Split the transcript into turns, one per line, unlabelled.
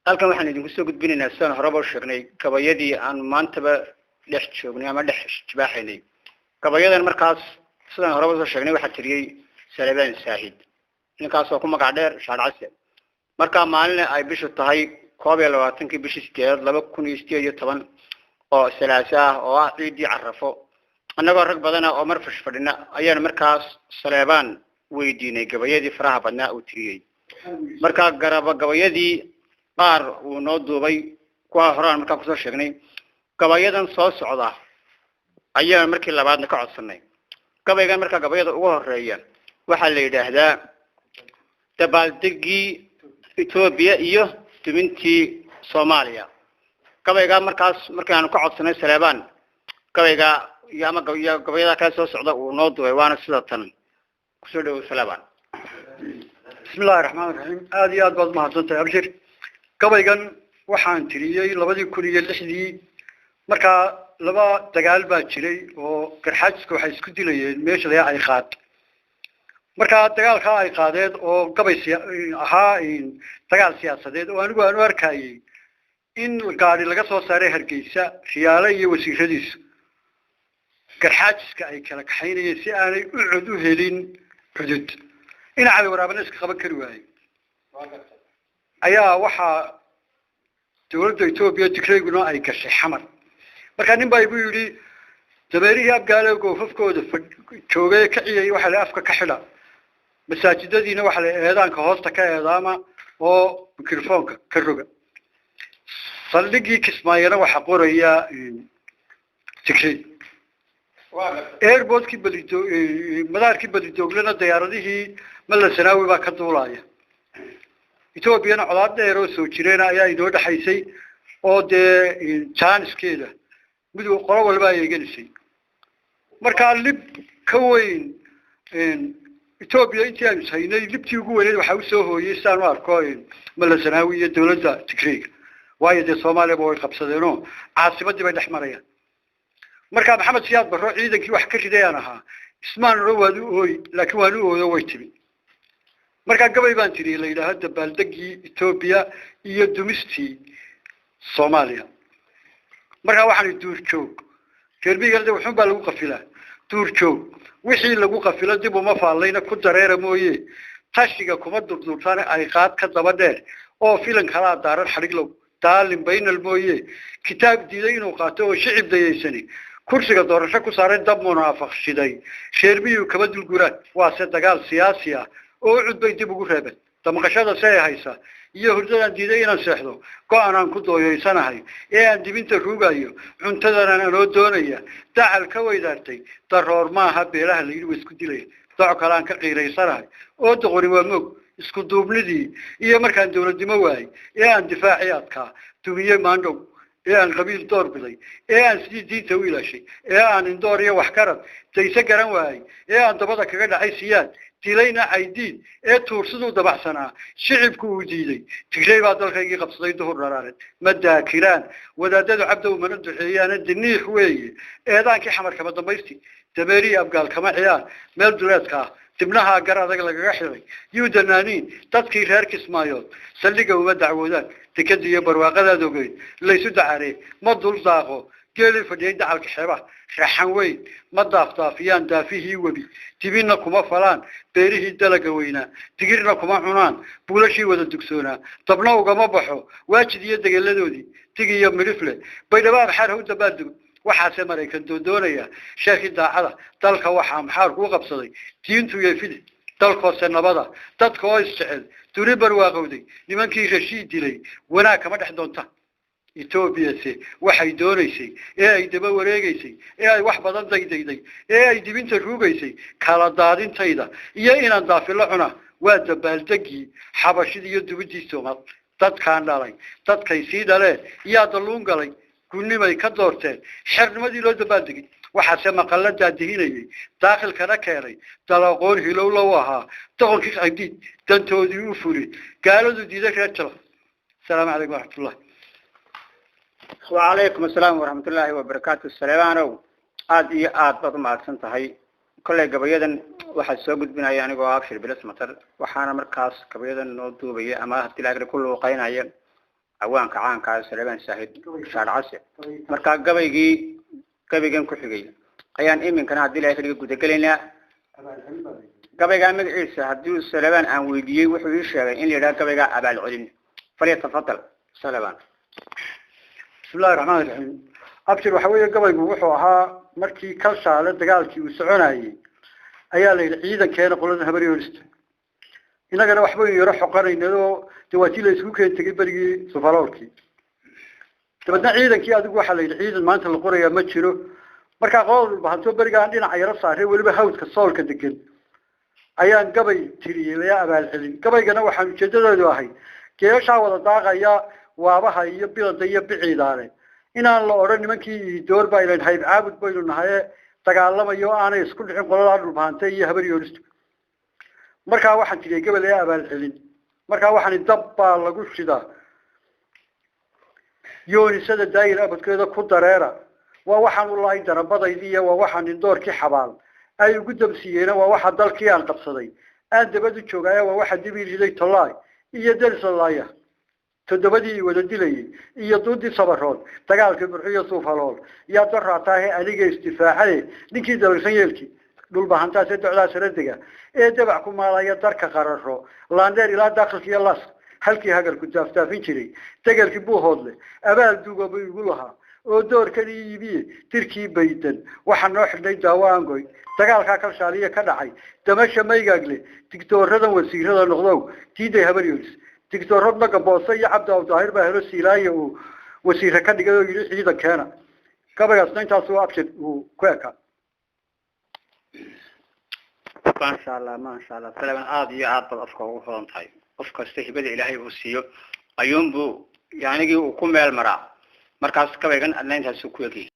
halkan waxaan idinku soo gudbinaynaa sidaan horeba u sheegnay gabayadii aan maantaba dhex joognay ama dhex jibaaxaynay gabayadan markaas sidaan horeba soo sheegnay waxaa tiriyay Salebaan Saahid ninkaas oo ku magac dheer Shaarcase marka maalin ay bishu tahay 22 bishii 2018 oo salaasa oo ah ciidii carafo annagoo rag badan oo marfash fadhina ayaan markaas Salebaan weydiinay gabayadii faraha badnaa uu tiriyay marka gabayadii qaar uu noo duubay kuwa horaan markaa kusoo sheegnay gabayadan soo socda ayaa markii labaadna ka codsanay gabaygan markaa gabayada ugu horeeya waxa la yiraahdaa dabaaldegii Itoobiya iyo dumintii Soomaaliya gabayga markaas markaan ka codsanay Salebaan gabayga ama gabayada ka soo socda uu noo duubay waana sida tan kusoo dhaw Salebaan
bismillaahir rahmaanir rahiim aad iyo aad baad mahadsantahay abshir gabaygan waxaan tiriyay 2006 marka laba dagaal baa jiray oo garxaajka waxay isku dilayeen meesha la ay qaad marka dagaalka ay qaadeen oo gabay ahaa dagaal siyaasadeed oo anigu aan arkayay in gaari laga soo saaray Hargeysa Riyaale iyo wasiiradiisu garxaajka ay kala kaxaynayeen si aanay u cud u helin xudud in cali waraabana iska qaban kari waayay ayaa waxa dawladda Itoobiya tikreeguna ay gashay xamar marka nin baa igu yiri dabeerihi abgaale goofafkooda joogay ka ciyay waxa la afka ka xidha masaajidadiina waxa la eedaanka hoosta ka eedaama oo mikrofoonka ka roga saldhigii Kismaayana waxa qoraya tikreeg airportkii balido madaarkii balidooglana diyaaradihii mala sanaawi baa ka duulaya Itoobiyana colaad dheer oo soo jireen ayaa inoo dhaxaysay oo jaaniskeeda mid qolo walba ay eeganisay marka lib ka weyn Itoobiya intii ay saynay libtii ugu weyneed waxa uu soo hooyay saan u arko mala sanaawi iyo dawladda tikreeg waayo Soomaaliya way qabsadeen oo caasimadii bay dhex marayaan marka Maxamed Siyaad Barro ciidankii wax ka ridayaan ahaa ismaan rowaadu ooy laakiin waanu ooyo way timi marka gabay baan tiriyay la yiraahdo dabaaldegii Itoobiya iyo dumistii Soomaaliya marka waxaan duur joog kelbiga wuxuu baa lagu qafilaa duur joog wixii lagu qafilo dib uma faalayna ku dareera mooyee tashiga kuma durdurtaan ay qaad ka daba dheer oo filan kala daaran xariglow daalin baynal mooyee kitaab diiday inuu qaato oo shicib dayeysani kursiga doorasho ku saaray dab munaafiq shiday sheerbiyu kaba dulguraan waa dagaal siyaasi ah oo cudbay dib ugu reebay damqashada say haysa iyo hurdada diiday inaan seexdo go'aan ku dooyeysanahay ee aan dibinta ruugayo cuntadana anoo doonaya dacal ka weydaartay daroor maaha beelaha la yiri isku dilay daaco kale aan ka qiireysanahay oo doqori waa moog isku duubnidii iyo markaan dawladnimo waay ee aan difaaciyaadka dumiye maandhow ee aan qabiil door biday ee aan diinta u ilaashay ee aan indoor iyo wax karad tayse garan waay ee aan dabada kaga dhacay siyaad dilayna aydiid ee tuursadu dabacsanaa shicibku uu diiday tigray baa dalkaygii qabsaday duhur dharaareed ma daakiraan wadaadadu cabdow mana duxeeyaan diniix weeye eedaankii xamar kama dambaysti dabeeri abgaal kama ciyaan meel duleedka dibnaha gar adag lagaga xiray yuudanaaniin dadkii reer Kismaayood saldhiga uma dacwoodaan tikadiyo barwaaqadaad ogeyd laysu dacaree ma dul daaqo geeli fadhiyay dacalka xeeba raxan weyn ma daaftaafiyaan daafihii webi dibina kuma falaan beerihii dalaga weynaa digirna kuma cunaan buulashii wada dugsoonaa dabna ugama baxo waajid iyo dagaladoodii tigiyo midifle baydhaba xar u dabaaldug waxaase Mareykan doonaya sheekhi daacada dalka waxa maxaar ku qabsaday diintu iyo fidi dalkoose nabada dadka oo isjecel duri barwaaqowday nimankii rashiid dilay wanaag kama dhex doonta Itoobiya waxay doonaysay ee ay daba wareegaysay ee ay wax badan dayday ee ay dibinta ruugaysay kala daadintayda iyo inaan daafilo cuna waa dabaaldegii xabashida iyo dubidii Soomaal dadkaan dhalay dadkay sii dhaleen yaa daluun galay kunimay ka doorteen xirnimadii loo dabaaldegay waxaase maqalada diinayay daaqilkana keenay dalaqoon hilow loo ahaa doqonkii qadiid dantoodii u fulay gaaladu diiday reer jalo السلام عليكم ورحمة الله.
وعليكم السلام ورحمة الله وبركاته. السلام آد بضم عدسنت هاي كل قبيدا واحد سوقد بنا يعني قواب شرب بلس مطر وحانا مركز قبيدا نودو بي أما هتلاقي كل وقعين عيان عوانك عانك سليمان ساهد شعر عسل مركا قبيجان كحجي أيان إيمن كان عدي له في الجودة قلنا قبيجان مدعيس هديو سليمان عن ويدي وحويش إن اللي راك قبيجان أبع العلم فليتفضل سليمان.
بسم الله الرحمن الرحيم. أبشر وحوي قبيج وحوها مركي كلشة على دجالتي وسعناي أيال العيدا كان قلنا هبري ورست إن أنا وحبي يروح قرين إنه تواتيل يسوق تجيب بري سفرالكي تبدأ عيدا كي أدق واحد العيد ما أنت القرية ما تشيله مركا قول بهانتو بري عندنا عيار صار ولا بهاوت كسول كدقن أيان قبي تري يا أبا الحلين قبي جنا وحنا جدنا الواحد كيش عوض طاقة يا وابها يبيض يبيع داره إن الله أرني من كي دور بايلن هاي عابد بايلن هاي تقالما يو أنا يسكن حين قلنا البهانتي يهبر يورست مركا واحد تري قبل يا أبا الحلين مركا واحد الدبا لقول شدا يوني سد الداير أبد كذا كود دريرة وواحد والله يدرى بضيدية وواحد الدور كي حبال أي قدام سينا وواحد ضل كيان قبصدي أنت بدو تشوقايا وواحد دبير جلي طلاي إيا درس الله تدبدي وددلي إيا دودي صبرون تقالك برحية صوف هلول يا درعتاه أليق استفاحي نكي دلسان يلكي دول بحانتا سيدو على سردقة إيه دبعكم مالا يدرك قررو لاندير إلا داخل كي الله هلكي هاقر كنت أفتافين شري تقالك بو هودلي أبال دوغا بيقولها ودور كلي يبيه تركي بيتن waxaan noo xidhay daawaangoy dagaalka ka shaaliya ka dhacay tamasha maygagle tiktoorada wasiirada noqdow tiiday habariyus tiktoorad laga boosay cabda oo daahir baa helo siilaayo wasiir ka dhigay oo yiri ciidan keena kabagasna intaas oo abshir uu ku eka
ما شاء الله سلام عاد يا عاد أفكار وفرن طيب أفكار استهبال إلهي وسيو أيوم بو يعني جو كم المرأة مركز كبيرن أن ينتهي سكوكي